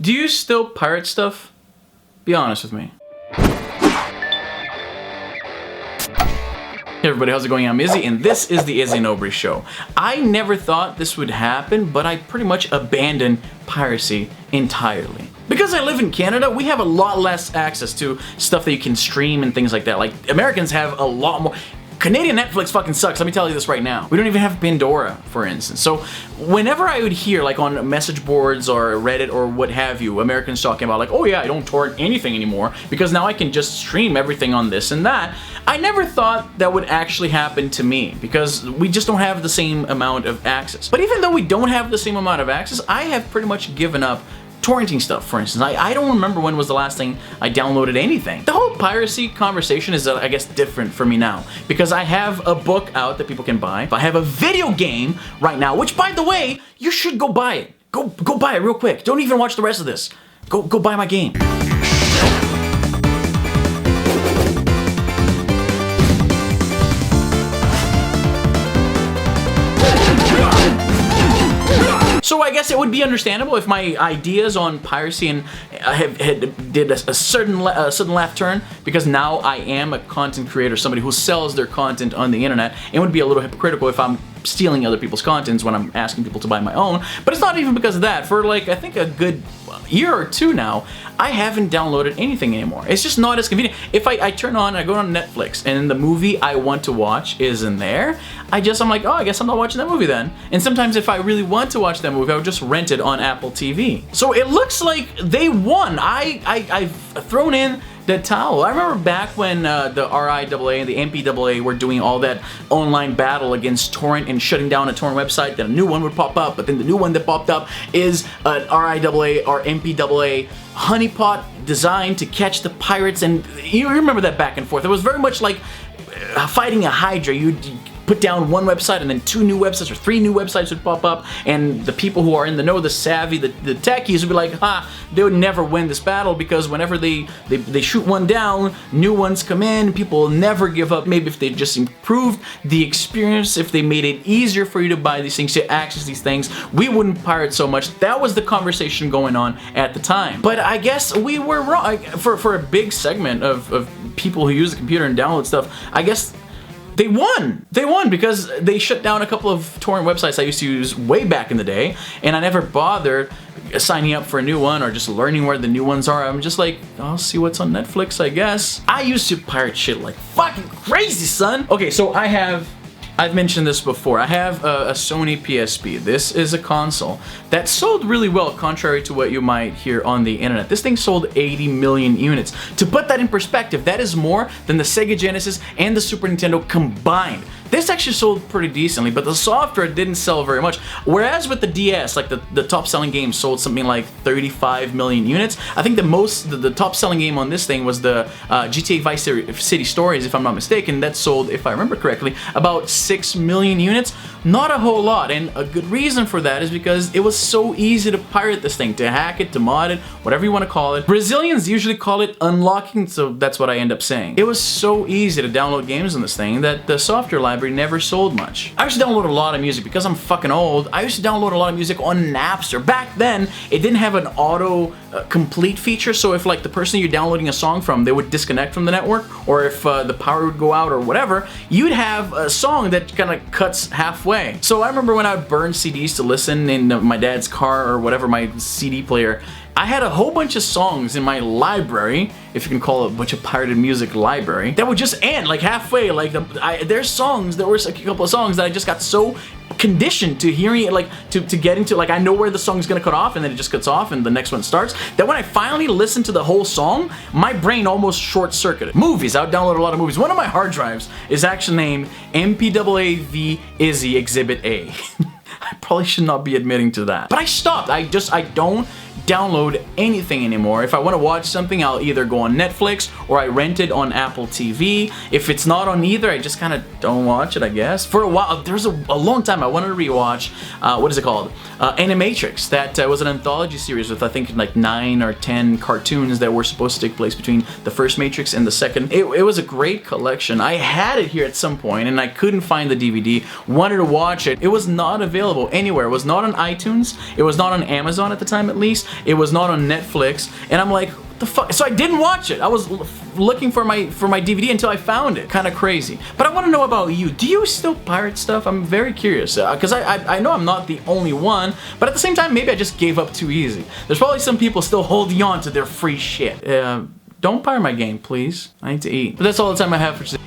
Do you still pirate stuff? Be honest with me. Hey everybody, how's it going? I'm Izzy, and this is the Izzy Nobri Show. I never thought this would happen, but I pretty much abandoned piracy entirely. Because I live in Canada, we have a lot less access to stuff that you can stream and things like that. Like, Americans have a lot more. Canadian Netflix fucking sucks, let me tell you this right now. We don't even have Pandora, for instance. So whenever I would hear, like on message boards or Reddit or what have you, Americans talking about like, oh yeah, I don't torrent anything anymore because now I can just stream everything on this and that, I never thought that would actually happen to me because we just don't have the same amount of access. But even though we don't have the same amount of access, I have pretty much given up torrenting stuff, for instance. I don't remember when was the last thing I downloaded anything. The whole piracy conversation is, I guess, different for me now because I have a book out that people can buy. I have a video game right now, which, by the way, you should go buy it. Go buy it real quick. Don't even watch the rest of this. Go buy my game. So I guess it would be understandable if my ideas on piracy and did a sudden left turn, because now I am a content creator, somebody who sells their content on the internet. It would be a little hypocritical if I'm stealing other people's contents when I'm asking people to buy my own. But it's not even because of that. For like, I think a good year or two now, I haven't downloaded anything anymore. It's just not as convenient. If I turn on, I go on Netflix, and the movie I want to watch is in there, I'm like, oh, I guess I'm not watching that movie then. And sometimes if I really want to watch that movie, I would just rent it on Apple TV. So it looks like they won. I've thrown in the towel. I remember back when the RIAA and the MPAA were doing all that online battle against torrent and shutting down a torrent website, then a new one would pop up, but then the new one that popped up is an RIAA or MPAA honeypot designed to catch the pirates, and you remember that back and forth. It was very much like fighting a Hydra. You'd put down one website and then two new websites or three new websites would pop up, and the people who are in the know, the savvy, the techies would be like, they would never win this battle because whenever they shoot one down, new ones come in, people will never give up. Maybe if they just improved the experience, if they made it easier for you to buy these things, to access these things, we wouldn't pirate so much. That was the conversation going on at the time. But I guess we were wrong. For a big segment of people who use the computer and download stuff, I guess they won! They won because they shut down a couple of torrent websites I used to use way back in the day, and I never bothered signing up for a new one or just learning where the new ones are. I'm just like, I'll see what's on Netflix, I guess. I used to pirate shit like fucking crazy, son! Okay, so I've mentioned this before. I have a Sony PSP. This is a console that sold really well, contrary to what you might hear on the internet. This thing sold 80 million units. To put that in perspective, that is more than the Sega Genesis and the Super Nintendo combined. This actually sold pretty decently, but the software didn't sell very much. Whereas with the DS, like the top selling game sold something like 35 million units. I think the top selling game on this thing was the GTA Vice City Stories, if I'm not mistaken. That sold, if I remember correctly, about 6 million units. Not a whole lot, and a good reason for that is because it was so easy to pirate this thing, to hack it, to mod it, whatever you want to call it. Brazilians usually call it unlocking, so that's what I end up saying. It was so easy to download games on this thing that the software library never sold much. I used to download a lot of music because I'm fucking old. I used to download a lot of music on Napster. Back then, it didn't have an auto complete feature, so if like the person you're downloading a song from, they would disconnect from the network, or if the power would go out or whatever, you'd have a song that kind of cuts halfway. So I remember when I would burn CDs to listen in my dad's car or whatever, my CD player, I had a whole bunch of songs in my library, if you can call it a bunch of pirated music library, that would just end like halfway. Like there's songs, there were a couple of songs that I just got so conditioned to hearing it, like to get into, like I know where the song's gonna cut off and then it just cuts off and the next one starts, that when I finally listened to the whole song, my brain almost short-circuited. Movies, I would download a lot of movies. One of my hard drives is actually named MPAAV Izzy Exhibit A. I probably should not be admitting to that. But I stopped. I don't download anything anymore. If I want to watch something, I'll either go on Netflix or I rent it on Apple TV. If it's not on either, I just kind of don't watch it, I guess. For a while, there's a long time I wanted to rewatch, what is it called? Animatrix. That was an anthology series with I think like 9 or 10 cartoons that were supposed to take place between the first Matrix and the second. It was a great collection. I had it here at some point and I couldn't find the DVD. Wanted to watch it. It was not available anywhere. It was not on iTunes. It was not on Amazon at the time, at least. It was not on Netflix, and I'm like, what the fuck? So I didn't watch it. I was looking for my DVD until I found it. Kind of crazy. But I want to know about you. Do you still pirate stuff? I'm very curious, because I know I'm not the only one, but at the same time, maybe I just gave up too easy. There's probably some people still holding on to their free shit. Don't pirate my game, please. I need to eat. But that's all the time I have for today.